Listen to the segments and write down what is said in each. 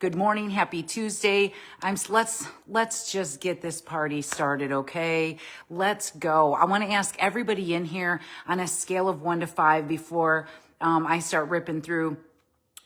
Good morning. Happy Tuesday. Let's just get this party started, okay? Let's go. I want to ask everybody in here on a scale of 1 to 5 before I start ripping through.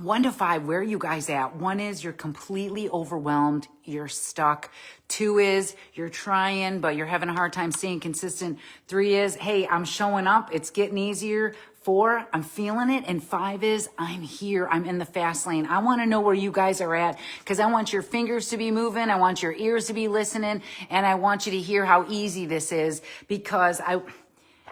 1 to 5, where are you guys at? 1 is you're completely overwhelmed, you're stuck. 2 is you're trying, but you're having a hard time staying consistent. 3 is, hey, I'm showing up, it's getting easier. 4, I'm feeling it. And 5 is, I'm here, I'm in the fast lane. I want to know where you guys are at because I want your fingers to be moving, I want your ears to be listening, and I want you to hear how easy this is because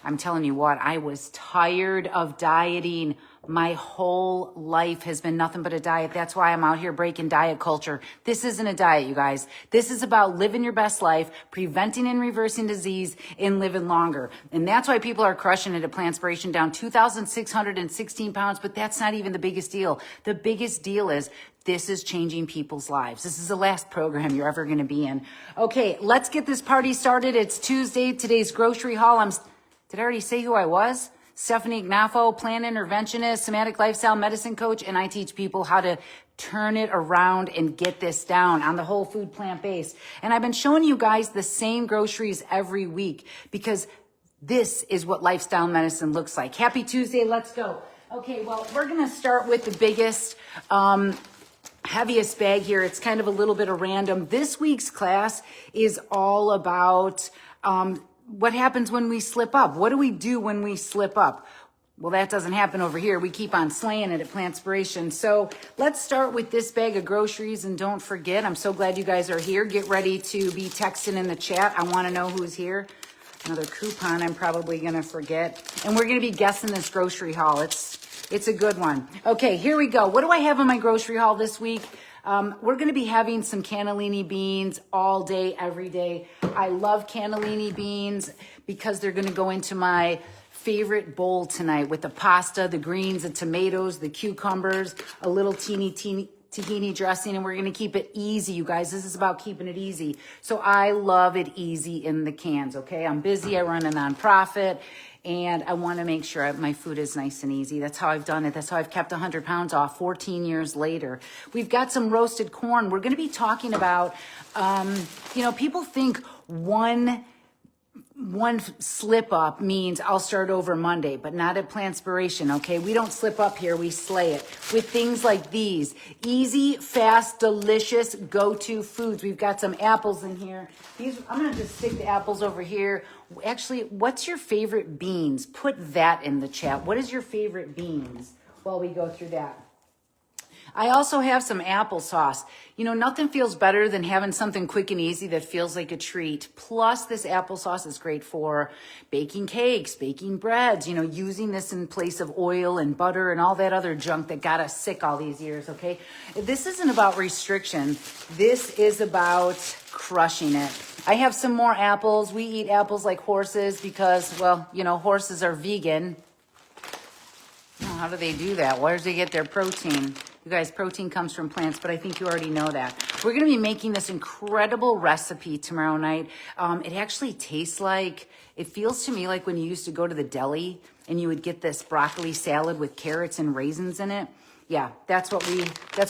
I'm telling you what, I was tired of dieting. My whole life has been nothing but a diet. That's why I'm out here breaking diet culture. This isn't a diet, you guys. This is about living your best life, preventing and reversing disease, and living longer. And that's why people are crushing it at Plantspiration, down 2,616 pounds. But that's not even the biggest deal. The biggest deal is this is changing people's lives. This is the last program you're ever going to be in. Okay, let's get this party started. It's Tuesday. Today's grocery haul. Did I already say who I was? Stephanie Ignafo, plant interventionist, somatic lifestyle medicine coach, and I teach people how to turn it around and get this down on the whole food plant-based. And I've been showing you guys the same groceries every week because this is what lifestyle medicine looks like. Happy Tuesday, let's go. Okay, well, we're gonna start with the biggest, heaviest bag here. It's kind of a little bit of random. This week's class is all about, what happens when we slip up? What do we do when we slip up? Well, that doesn't happen over here. We keep on slaying it at Plantspiration. So let's start with this bag of groceries. And don't forget, I'm so glad you guys are here. Get ready to be texting in the chat. I want to know who's here. Another coupon I'm probably going to forget. And we're going to be guessing this grocery haul. It's a good one. Okay, here we go. What do I have in my grocery haul this week? We're going to be having some cannellini beans all day, every day. I love cannellini beans because they're going to go into my favorite bowl tonight with the pasta, the greens, the tomatoes, the cucumbers, a little teeny tahini dressing, and we're going to keep it easy, you guys. This is about keeping it easy. So I love it easy in the cans, okay? I'm busy. I run a nonprofit. And I want to make sure my food is nice and easy. That's how I've done it. That's how I've kept 100 pounds off 14 years later. We've got some roasted corn. We're going to be talking about, people think one slip up means I'll start over Monday, but not at Plantspiration, okay? We don't slip up here, we slay it with things like these. Easy, fast, delicious, go-to foods. We've got some apples in here. I'm gonna just stick the apples over here. Actually, what's your favorite beans? Put that in the chat. What is your favorite beans while we go through that? I also have some applesauce. You know, nothing feels better than having something quick and easy that feels like a treat. Plus, this applesauce is great for baking cakes, baking breads, using this in place of oil and butter and all that other junk that got us sick all these years, okay? This isn't about restriction. This is about crushing it. I have some more apples. We eat apples like horses because, horses are vegan. How do they do that? Where do they get their protein? You guys, protein comes from plants, but I think you already know that. We're going to be making this incredible recipe tomorrow night. It actually tastes it feels to me like when you used to go to the deli and you would get this broccoli salad with carrots and raisins in it. Yeah, that's what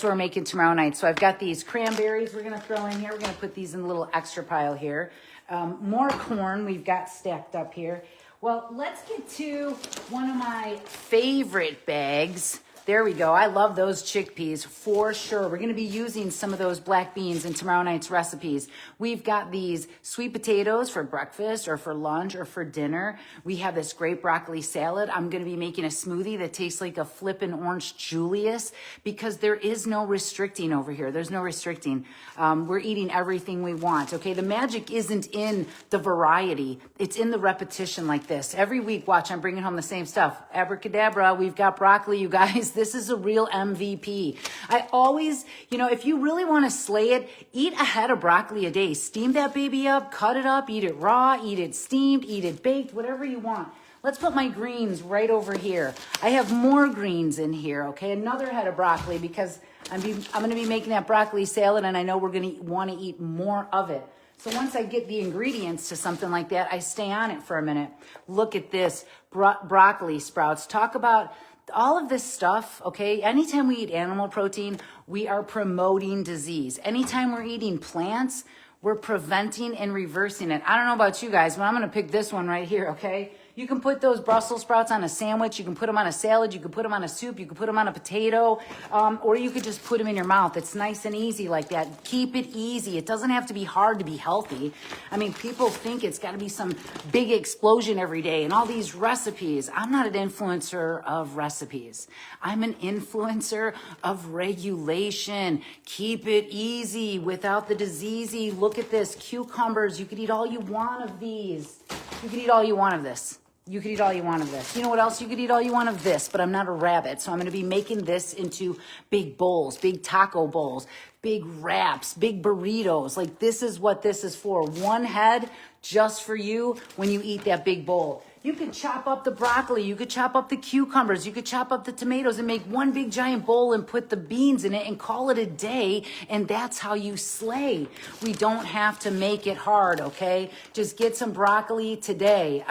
we're making tomorrow night. So I've got these cranberries we're going to throw in here. We're going to put these in a little extra pile here. More corn we've got stacked up here. Well, let's get to one of my favorite bags. There we go. I love those chickpeas for sure. We're going to be using some of those black beans in tomorrow night's recipes. We've got these sweet potatoes for breakfast or for lunch or for dinner. We have this great broccoli salad. I'm going to be making a smoothie that tastes like a flippin' orange Julius because there is no restricting over here. There's no restricting. We're eating everything we want. Okay. The magic isn't in the variety. It's in the repetition like this. Every week, watch, I'm bringing home the same stuff. Abracadabra. We've got broccoli, you guys. This is a real MVP. I always, if you really want to slay it, eat a head of broccoli a day. Steam that baby up, cut it up, eat it raw, eat it steamed, eat it baked, whatever you want. Let's put my greens right over here. I have more greens in here, okay? Another head of broccoli because I'm going to be making that broccoli salad and I know we're going to want to eat more of it. So once I get the ingredients to something like that, I stay on it for a minute. Look at this, broccoli sprouts. Talk about all of this stuff, okay, anytime we eat animal protein, we are promoting disease. Anytime we're eating plants, we're preventing and reversing it. I don't know about you guys, but I'm going to pick this one right here, okay? You can put those Brussels sprouts on a sandwich. You can put them on a salad. You can put them on a soup. You can put them on a potato. Or you could just put them in your mouth. It's nice and easy like that. Keep it easy. It doesn't have to be hard to be healthy. I mean, people think it's got to be some big explosion every day and all these recipes. I'm not an influencer of recipes. I'm an influencer of regulation. Keep it easy without the diseasey. Look at this. Cucumbers. You could eat all you want of these. You could eat all you want of this. You could eat all you want of this. You know what else? You could eat all you want of this, but I'm not a rabbit. So I'm going to be making this into big bowls, big taco bowls, big wraps, big burritos. Like this is what this is for. One head just for you when you eat that big bowl. You could chop up the broccoli. You could chop up the cucumbers. You could chop up the tomatoes and make one big giant bowl and put the beans in it and call it a day. And that's how you slay. We don't have to make it hard, okay? Just get some broccoli today.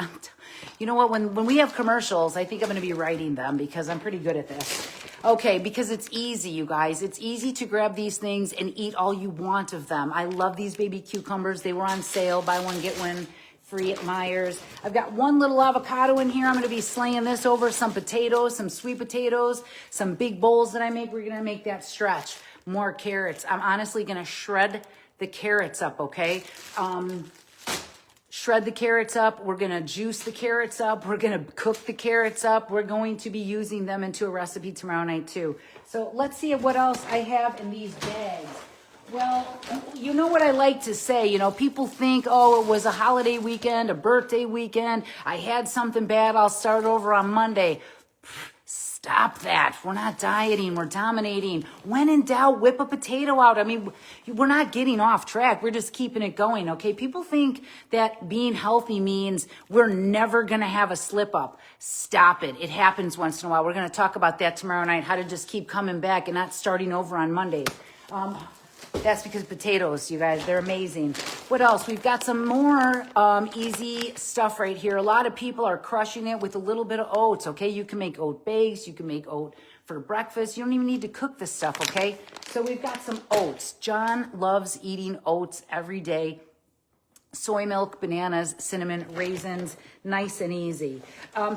You know what? When we have commercials, I think I'm going to be writing them because I'm pretty good at this. Okay, because it's easy, you guys. It's easy to grab these things and eat all you want of them. I love these baby cucumbers. They were on sale. Buy one, get one free at Myers. I've got one little avocado in here. I'm going to be slaying this over some potatoes, some sweet potatoes, some big bowls that I make. We're going to make that stretch. More carrots. I'm honestly going to shred the carrots up, okay? Shred the carrots up. We're going to juice the carrots up. We're going to cook the carrots up. We're going to be using them into a recipe tomorrow night too. So let's see what else I have in these bags. Well, you know what I like to say, you know, people think, oh, it was a holiday weekend, a birthday weekend. I had something bad. I'll start over on Monday. Stop that. We're not dieting. We're dominating. When in doubt, whip a potato out. I mean, we're not getting off track. We're just keeping it going, okay? People think that being healthy means we're never going to have a slip up. Stop it. It happens once in a while. We're going to talk about that tomorrow night, how to just keep coming back and not starting over on Monday. That's because potatoes, you guys, they're amazing. What else? We've got some more easy stuff right here. A lot of people are crushing it with a little bit of oats, okay? You can make oat bakes. You can make oat for breakfast. You don't even need to cook this stuff, okay? So we've got some oats. John loves eating oats every day. Soy milk, bananas, cinnamon, raisins, nice and easy.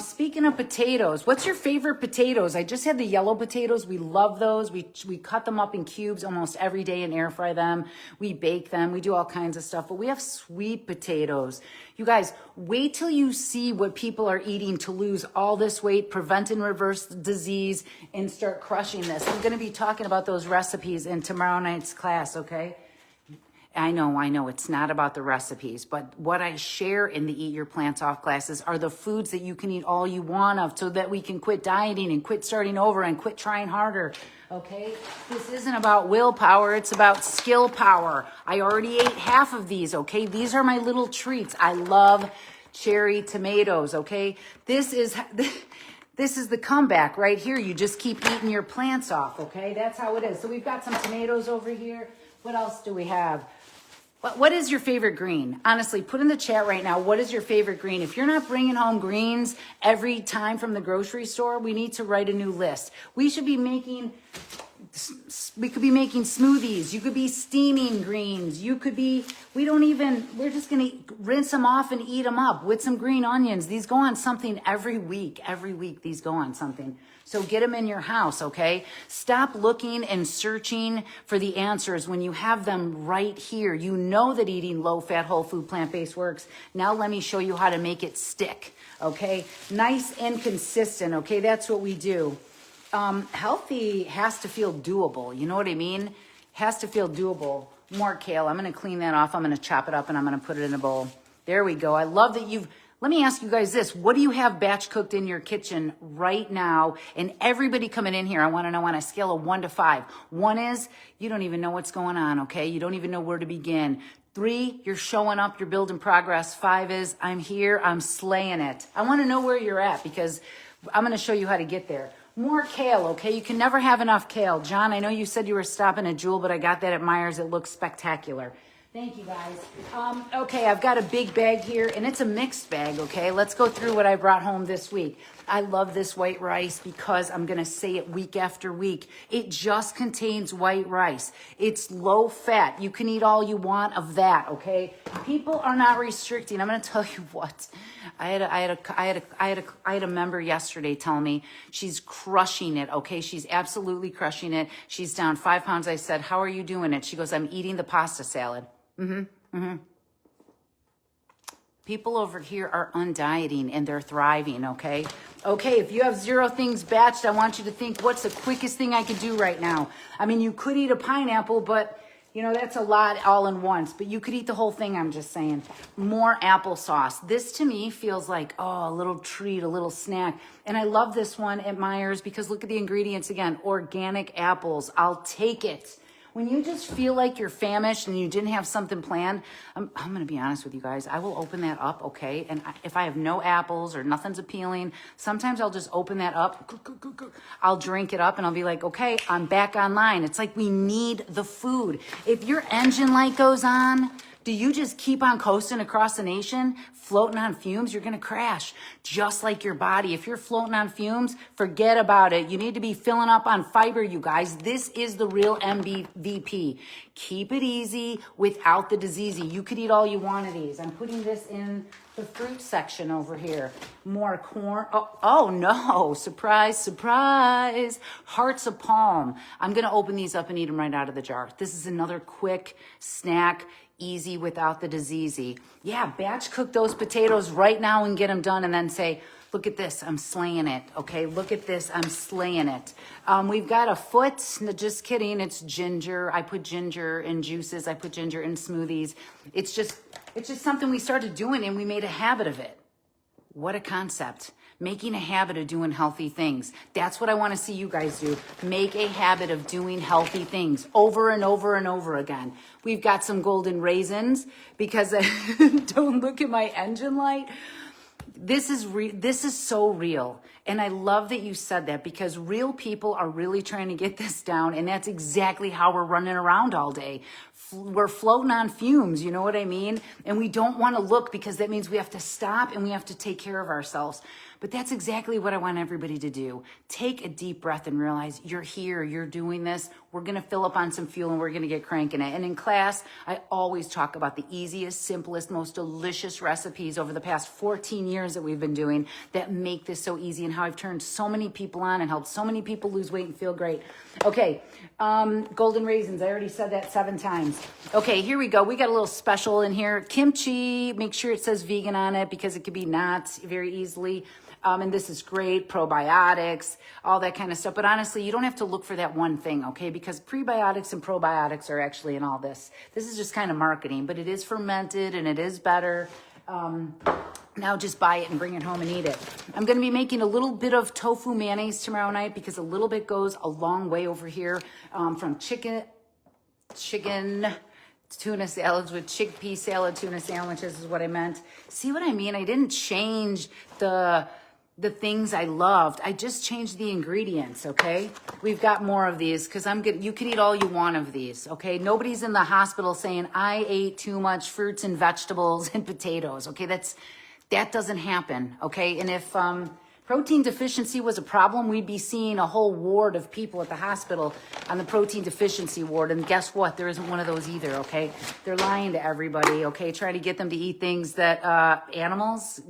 Speaking of potatoes, what's your favorite potatoes? I just had the yellow potatoes. We love those. We cut them up in cubes almost every day and air fry them. We bake them. We do all kinds of stuff. But we have sweet potatoes. You guys, wait till you see what people are eating to lose all this weight, prevent and reverse disease, and start crushing this. I'm going to be talking about those recipes in tomorrow night's class, okay? I know, it's not about the recipes, but what I share in the Eat Your Plants Off classes are the foods that you can eat all you want of so that we can quit dieting and quit starting over and quit trying harder, okay? This isn't about willpower, it's about skill power. I already ate half of these, okay? These are my little treats. I love cherry tomatoes, okay? This is the comeback right here. You just keep eating your plants off, okay? That's how it is. So we've got some tomatoes over here. What else do we have? What is your favorite green? Honestly, put in the chat right now, what is your favorite green? If you're not bringing home greens every time from the grocery store, we need to write a new list. We could be making smoothies. You could be steaming greens. We're just going to rinse them off and eat them up with some green onions. These go on something every week. Every week these go on something. So get them in your house, okay? Stop looking and searching for the answers when you have them right here. You know that eating low-fat, whole food, plant-based works. Now let me show you how to make it stick, okay? Nice and consistent, okay? That's what we do. Healthy has to feel doable. You know what I mean? Has to feel doable. More kale. I'm going to clean that off. I'm going to chop it up and I'm going to put it in a bowl. There we go. I love that let me ask you guys this. What do you have batch cooked in your kitchen right now? And everybody coming in here, I want to know on a scale of 1 to 5. 1 is you don't even know what's going on, okay? You don't even know where to begin. 3, you're showing up, you're building progress. 5 is I'm here, I'm slaying it. I want to know where you're at because I'm going to show you how to get there. More kale, okay? You can never have enough kale. John, I know you said you were stopping at Jewel, but I got that at Myers. It looks spectacular. Thank you, guys. Okay, I've got a big bag here, and it's a mixed bag, okay? Let's go through what I brought home this week. I love this white rice because I'm going to say it week after week. It just contains white rice. It's low fat. You can eat all you want of that, okay? People are not restricting. I'm going to tell you what. I had a member yesterday tell me she's crushing it, okay? She's absolutely crushing it. She's down 5 pounds. I said, "How are you doing it?" She goes, "I'm eating the pasta salad." People over here are undieting and they're thriving, okay? Okay, if you have 0 things batched, I want you to think, what's the quickest thing I could do right now? I mean, you could eat a pineapple, but you know, that's a lot all in once, but you could eat the whole thing, I'm just saying. More applesauce. This to me feels like, oh, a little treat, a little snack. And I love this one at Meijer's because look at the ingredients again. Organic apples. I'll take it. When you just feel like you're famished and you didn't have something planned, I'm going to be honest with you guys. I will open that up, okay? And if I have no apples or nothing's appealing, sometimes I'll just open that up. I'll drink it up and I'll be like, okay, I'm back online. It's like we need the food. If your engine light goes on, do you just keep on coasting across the nation, floating on fumes? You're going to crash, just like your body. If you're floating on fumes, forget about it. You need to be filling up on fiber, you guys. This is the real MVP. Keep it easy without the diseasey. You could eat all you want of these. I'm putting this in the fruit section over here. More corn. Oh no. Surprise, surprise. Hearts of palm. I'm going to open these up and eat them right out of the jar. This is another quick snack. Easy without the diseasey. Yeah, batch cook those potatoes right now and get them done and then say, look at this, I'm slaying it. Okay, look at this, I'm slaying it. We've got a foot, no, just kidding, it's ginger. I put ginger in juices, I put ginger in smoothies. It's just something we started doing and we made a habit of it. What a concept. Making a habit of doing healthy things. That's what I want to see you guys do. Make a habit of doing healthy things over and over and over again. We've got some golden raisins because don't look at my engine light. This is so real. And I love that you said that because real people are really trying to get this down. And that's exactly how we're running around all day. We're floating on fumes, you know what I mean? And we don't want to look because that means we have to stop and we have to take care of ourselves. But that's exactly what I want everybody to do. Take a deep breath and realize you're here, you're doing this. We're going to fill up on some fuel and we're going to get cranking it. And in class, I always talk about the easiest, simplest, most delicious recipes over the past 14 years that we've been doing that make this so easy and how I've turned so many people on and helped so many people lose weight and feel great. Okay, golden raisins. I already said that 7 times. Okay, here we go. We got a little special in here. Kimchi, make sure it says vegan on it because it could be not very easily. And this is great, probiotics, all that kind of stuff. But honestly, you don't have to look for that one thing, okay? Because prebiotics and probiotics are actually in all this. This is just kind of marketing, but it is fermented and it is better. Now just buy it and bring it home and eat it. I'm going to be making a little bit of tofu mayonnaise tomorrow night because a little bit goes a long way over here from chicken tuna salads with chickpea salad tuna sandwiches is what I meant. See what I mean? I didn't change the things I loved. I just changed the ingredients, okay? We've got more of these because you can eat all you want of these, okay? Nobody's in the hospital saying, I ate too much fruits and vegetables and potatoes, okay? That doesn't happen, okay? And if protein deficiency was a problem, we'd be seeing a whole ward of people at the hospital on the protein deficiency ward. And guess what? There isn't one of those either, okay? They're lying to everybody, okay? Trying to get them to eat things that animals,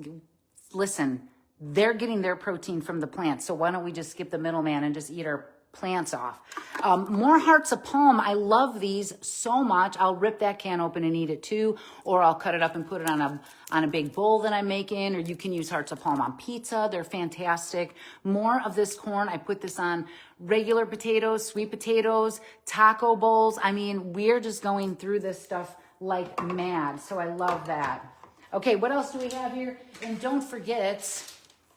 listen, they're getting their protein from the plants. So why don't we just skip the middleman and just eat our plants off? More hearts of palm. I love these so much. I'll rip that can open and eat it too, or I'll cut it up and put it on a big bowl that I'm making, or you can use hearts of palm on pizza. They're fantastic. More of this corn. I put this on regular potatoes, sweet potatoes, taco bowls. I mean, we're just going through this stuff like mad. So I love that. Okay, what else do we have here? And don't forget,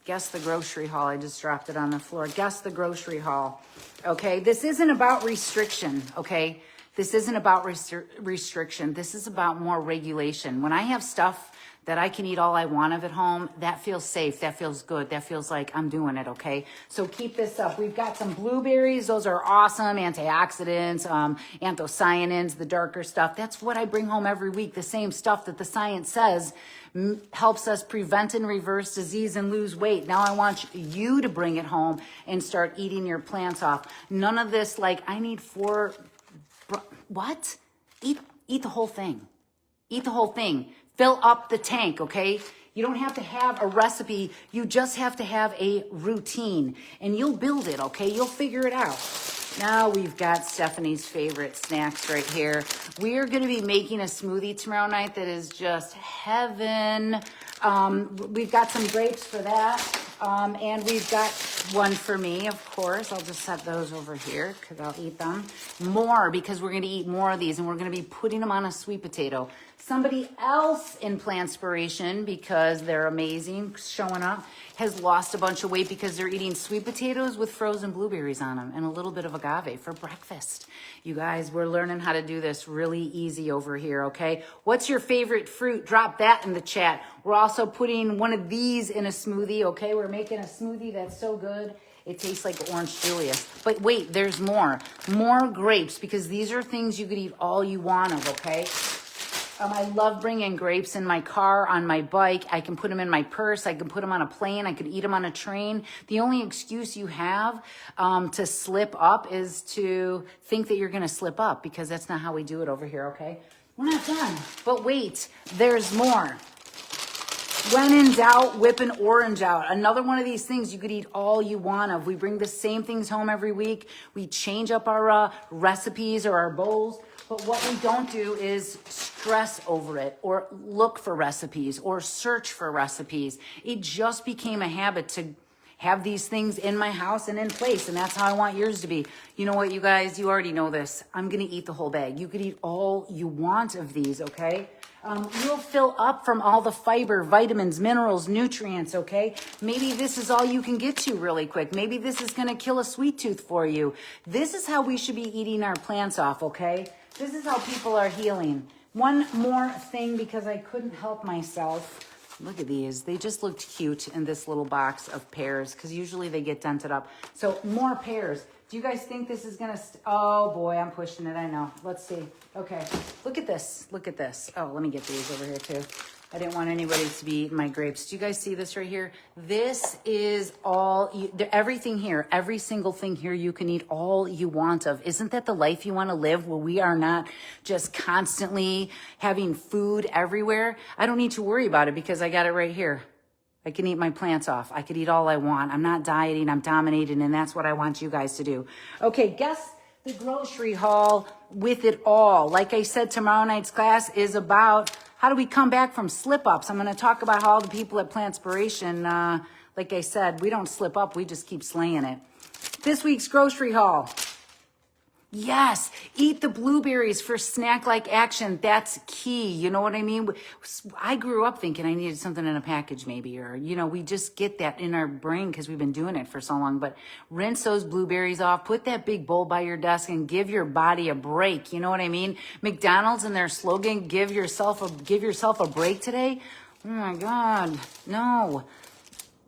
guess the grocery haul. I just dropped it on the floor. Guess the grocery haul. Okay, this isn't about restriction, okay? This isn't about restriction. This is about more regulation. When I have stuff that I can eat all I want of at home, that feels safe. That feels good. That feels like I'm doing it, okay? So keep this up. We've got some blueberries. Those are awesome. Antioxidants, anthocyanins, the darker stuff. That's what I bring home every week. The same stuff that the science says helps us prevent and reverse disease and lose weight. Now I want you to bring it home and start eating your plants off. None of this like, I need 4... What? Eat the whole thing. Eat the whole thing. Fill up the tank, okay? You don't have to have a recipe. You just have to have a routine. And you'll build it, okay? You'll figure it out. Now we've got Stephanie's favorite snacks right here. We are going to be making a smoothie tomorrow night that is just heaven. We've got some grapes for that. And we've got one for me, of course. I'll just set those over here because I'll eat them. More because we're going to eat more of these and we're going to be putting them on a sweet potato. Somebody else in Plantspiration, because they're amazing, showing up, has lost a bunch of weight because they're eating sweet potatoes with frozen blueberries on them and a little bit of agave for breakfast. You guys, we're learning how to do this really easy over here, okay? What's your favorite fruit? Drop that in the chat. We're also putting one of these in a smoothie, okay? We're making a smoothie that's so good. It tastes like Orange Julius. But wait, there's more. More grapes, because these are things you could eat all you want of, okay? I love bringing grapes in my car, on my bike. I can put them in my purse. I can put them on a plane. I could eat them on a train. The only excuse you have to slip up is to think that you're going to slip up, because that's not how we do it over here, okay? We're not done. But wait, there's more. When in doubt, whip an orange out. Another one of these things you could eat all you want of. We bring the same things home every week. We change up our recipes or our bowls. But what we don't do is stress over it or look for recipes or search for recipes. It just became a habit to have these things in my house and in place. And that's how I want yours to be. You know what, you guys? You already know this. I'm going to eat the whole bag. You could eat all you want of these, okay? You'll fill up from all the fiber, vitamins, minerals, nutrients, okay? Maybe this is all you can get to really quick. Maybe this is going to kill a sweet tooth for you. This is how we should be eating our plants off, okay? This is how people are healing. One more thing, because I couldn't help myself. Look at these. They just looked cute in this little box of pears, because usually they get dented up. So more pears. Do you guys think this is going to... Oh, boy, I'm pushing it. I know. Let's see. Okay. Look at this. Look at this. Oh, let me get these over here, too. I didn't want anybody to be eating my grapes. Do you guys see this right here? This is all... everything here, every single thing here, you can eat all you want of. Isn't that the life you want to live, where we are not just constantly having food everywhere? I don't need to worry about it because I got it right here. I can eat my plants off. I could eat all I want. I'm not dieting. I'm dominating, and that's what I want you guys to do. Okay, guess the grocery haul with it all. Like I said, tomorrow night's class is about how do we come back from slip-ups. I'm going to talk about how all the people at Plantspiration, like I said, we don't slip up. We just keep slaying it. This week's grocery haul. Yes, eat the blueberries for snack-like action. That's key. You know what I mean? I grew up thinking I needed something in a package maybe, or, you know, we just get that in our brain because we've been doing it for so long. But rinse those blueberries off, put that big bowl by your desk, and give your body a break. You know what I mean? McDonald's and their slogan, give yourself a break today. Oh my God, no.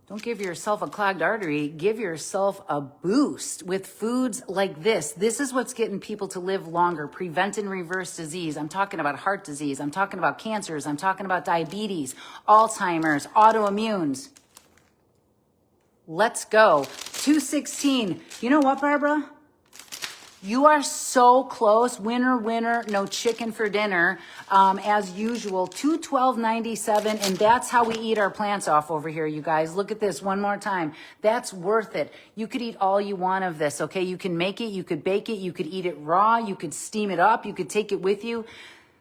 Don't give yourself a clogged artery. Give yourself a boost with foods like this. This is what's getting people to live longer, prevent and reverse disease. I'm talking about heart disease. I'm talking about cancers. I'm talking about diabetes, Alzheimer's, autoimmunes. Let's go. 216. You know what, Barbara? You are so close. Winner, winner, no chicken for dinner. As usual, $212.97, and that's how we eat our plants off over here, you guys. Look at this one more time. That's worth it. You could eat all you want of this, okay? You can make it, you could bake it, you could eat it raw, you could steam it up, you could take it with you.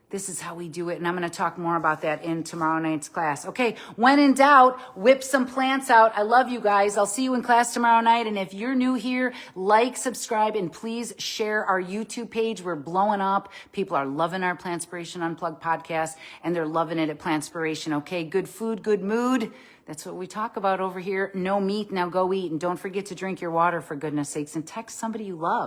This is how we do it, and I'm going to talk more about that in tomorrow night's class. Okay, when in doubt, whip some plants out. I love you guys. I'll see you in class tomorrow night, and if you're new here, like, subscribe, and please share our YouTube page. We're blowing up. People are loving our Plantspiration Unplugged podcast, and they're loving it at Plantspiration, okay? Good food, good mood. That's what we talk about over here. No meat, now go eat, and don't forget to drink your water, for goodness sakes, and text somebody you love.